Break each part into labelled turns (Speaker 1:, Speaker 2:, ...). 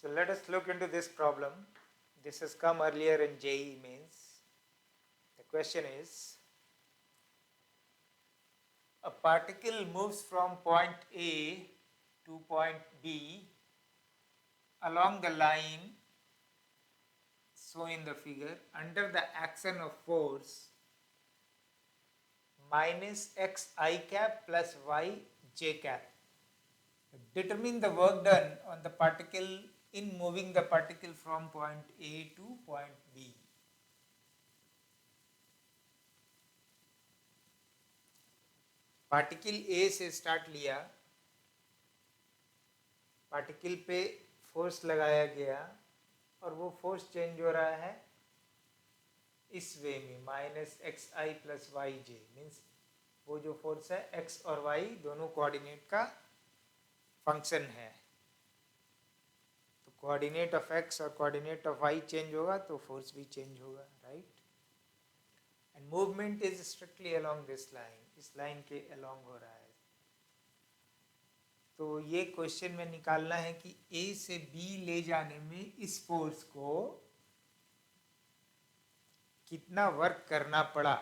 Speaker 1: So let us look into this problem. This has come earlier in JEE mains. The question is, a particle moves from point A to point B along the line shown in the figure under the action of force minus x I cap plus y j cap. Determine the work done on the particle in moving the particle from point A to point B. Particle A से start लिया, particle पे force लगाया गया और वो force change हो रहा है इस वे में माइनस एक्स आई प्लस वाई जे, मीन्स वो जो फोर्स है एक्स और वाई दोनों कोऑर्डिनेट का फंक्शन है, तो कोऑर्डिनेट ऑफ एक्स और कोऑर्डिनेट ऑफ वाई चेंज होगा तो फोर्स भी चेंज होगा, right. And movement is strictly along this line, इस लाइन के अलोंग हो रहा है। तो ये क्वेश्चन में निकालना है कि ए से बी ले जाने में इस फोर्स को कितना वर्क करना पड़ा।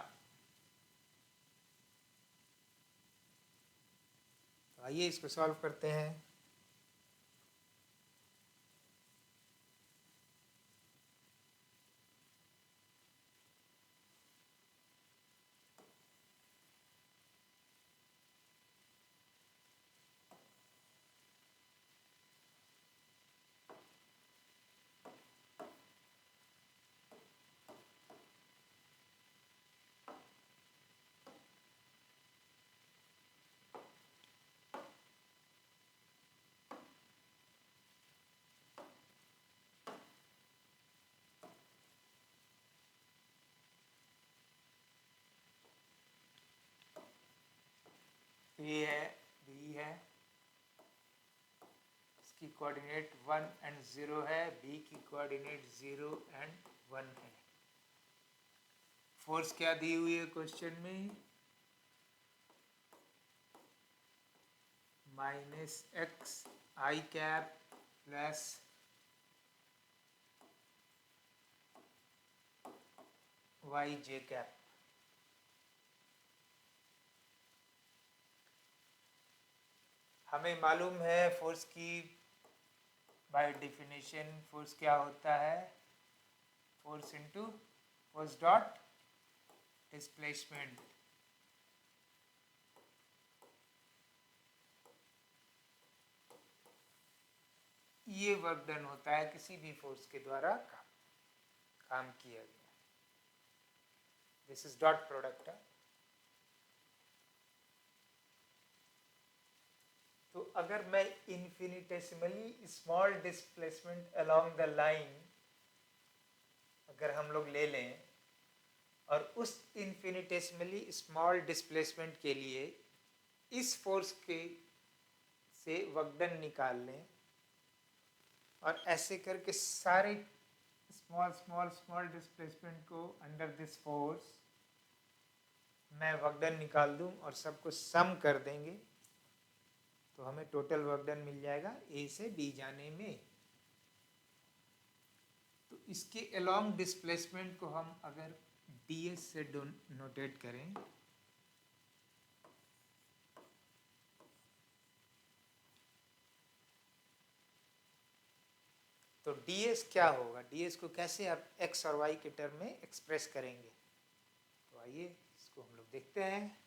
Speaker 1: तो आइए इसको सॉल्व करते हैं। ए है, बी है, इसकी कोऑर्डिनेट 1 एंड 0 है, बी की कोऑर्डिनेट 0 एंड 1 है। फोर्स क्या दी हुई है क्वेश्चन में, माइनस एक्स आई कैप प्लस वाई जे कैप। हमें मालूम है फोर्स की बाय डेफिनेशन फोर्स क्या होता है, force into force dot displacement. ये वर्क डन होता है किसी भी फोर्स के द्वारा काम किया गया। This is dot product. तो अगर मैं infinitesimally small displacement along the line अगर हम लोग ले लें और उस इन्फिनिटेसिमली स्मॉल डिस्प्लेसमेंट के लिए इस फोर्स के से वर्क डन निकाल लें और ऐसे करके सारे स्मॉल स्मॉल स्मॉल डिस्प्लेसमेंट को अंडर दिस फोर्स मैं वर्क डन निकाल दूं और सबको सम कर देंगे तो हमें टोटल वर्क डन मिल जाएगा ए से बी जाने में। तो इसके अलोंग डिस्प्लेसमेंट को हम अगर ds से नोटेट करें तो ds क्या होगा, ds को कैसे आप x और y के टर्म में एक्सप्रेस करेंगे। तो आइए इसको हम लोग देखते हैं।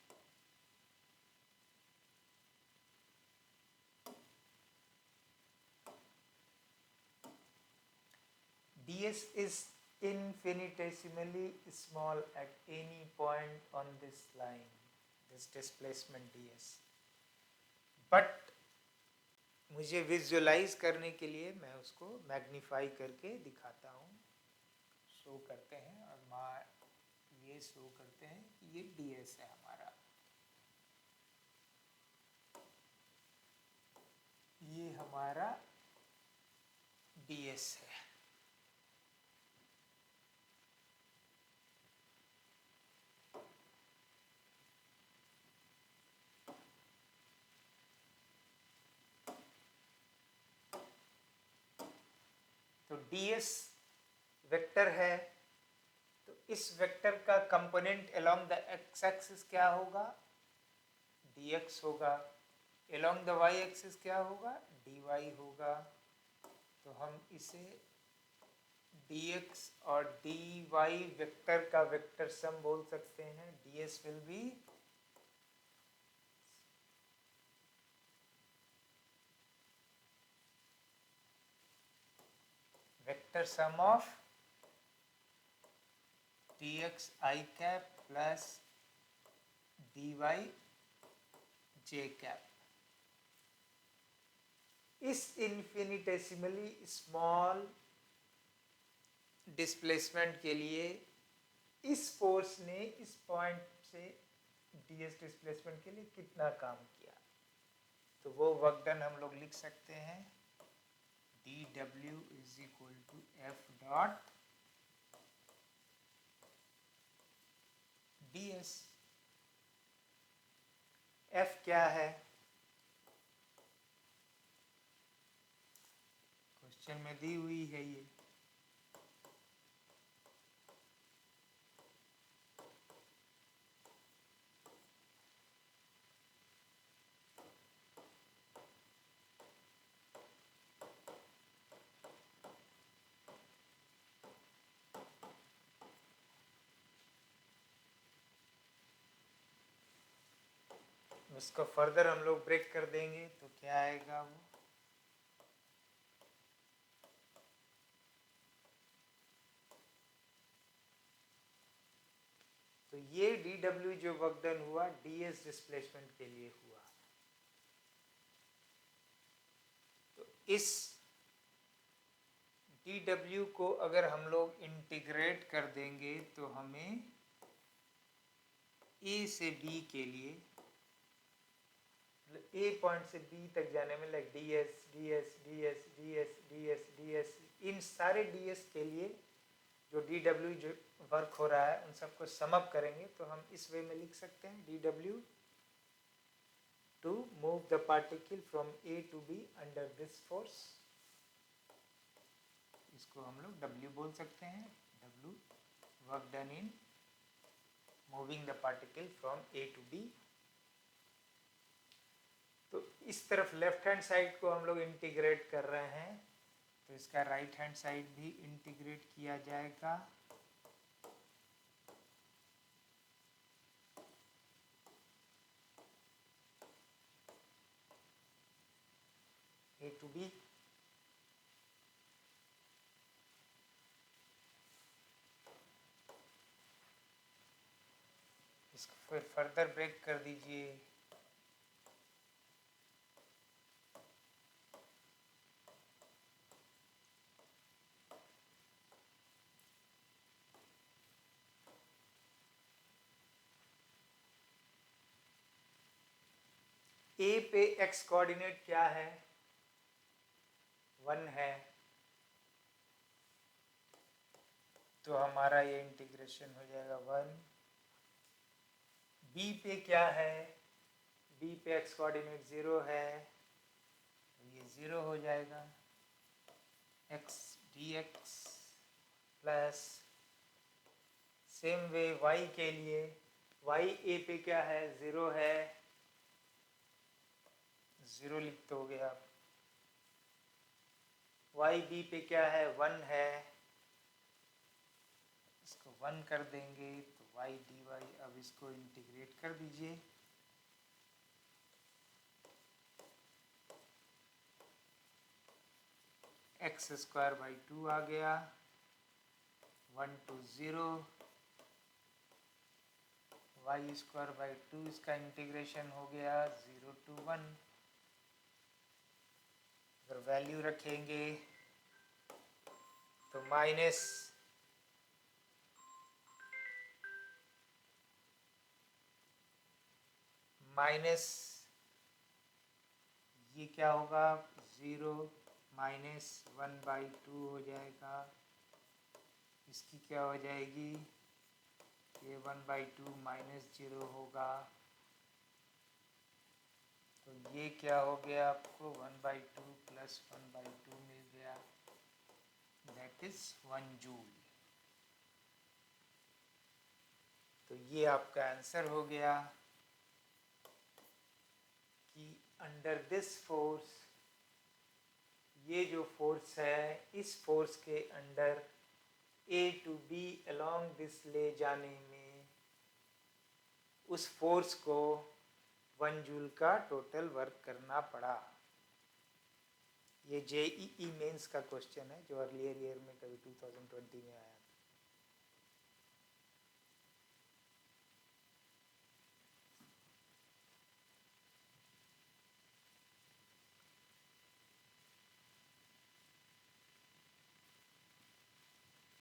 Speaker 1: ds is infinitesimally small at any point on this line, this displacement ds, but मुझे विजुअलाइज करने के लिए मैं उसको मैग्नीफाई करके दिखाता हूँ। शो करते हैं और ये शो करते हैं कि ये ds है हमारा, ये हमारा ds है। ds वेक्टर है, तो इस वेक्टर का component along the x axis क्या होगा, dx होगा, अलोंग द y एक्सिस क्या होगा, dy होगा। तो हम इसे dx और dy वेक्टर का वेक्टर सम बोल सकते हैं। ds will be vector sum of dx i cap plus dy j cap. इस इन्फिनिटेसिमली स्मॉल डिस्प्लेसमेंट के लिए इस फोर्स ने इस पॉइंट से ds डिस्प्लेसमेंट के लिए कितना काम किया, तो वो वर्क डन हम लोग लिख सकते हैं dw is equal to f dot ds। f क्या है, क्वेश्चन में दी हुई है ये, इसको फर्दर हम लोग ब्रेक कर देंगे तो क्या आएगा वो, तो ये dw जो वर्क डन हुआ ds डिस्प्लेसमेंट के लिए हुआ। तो इस dw को अगर हम लोग इंटीग्रेट कर देंगे तो हमें a से b के लिए, a पॉइंट से b तक जाने में like ds ds ds ds ds ds, इन सारे ds के लिए जो dw जो वर्क हो रहा है उन सबको समअप करेंगे तो हम इस वे में लिख सकते हैं dw to move the particle from a to b under this force, इसको हम लोग w बोल सकते हैं, w work done in moving the particle from a to b। तो इस तरफ लेफ्ट हैंड साइड को हम लोग इंटीग्रेट कर रहे हैं, तो इसका राइट हैंड साइड भी इंटीग्रेट किया जाएगा। a टू b, इसको फिर फर्दर ब्रेक कर दीजिए। a पे x कोऑर्डिनेट क्या है, 1 है, तो हमारा ये इंटीग्रेशन हो जाएगा 1। b पे क्या है, b पे x कोऑर्डिनेट 0 है, तो ये 0 हो जाएगा, x dx plus same way y के लिए, y a पे क्या है, 0 है, 0 लिख दोगे आप, y b पे क्या है, 1 है, इसको 1 कर देंगे तो y dy, अब इसको इंटीग्रेट कर दीजिए, एक्स स्क्वायर बाई 2 आ गया, 1 to 0, वाई स्क्वायर बाई 2 इसका इंटीग्रेशन हो गया 0 to 1। अगर वैल्यू रखेंगे तो माइनस ये क्या होगा, 0 माइनस 1/2 हो जाएगा, इसकी क्या हो जाएगी, ये 1/2 माइनस 0 होगा, तो ये क्या हो गया आपको 1/2 प्लस 1/2 मिल गया, दैट इज 1 जूल। तो ये आपका आंसर हो गया कि अंडर दिस फोर्स, ये जो फोर्स है, इस फोर्स के under A to B along this ले जाने में उस फोर्स को 1 जूल का टोटल वर्क करना पड़ा। ये JEE मेंस का क्वेश्चन है जो अर्लियर ईयर में कभी 2020 में आया।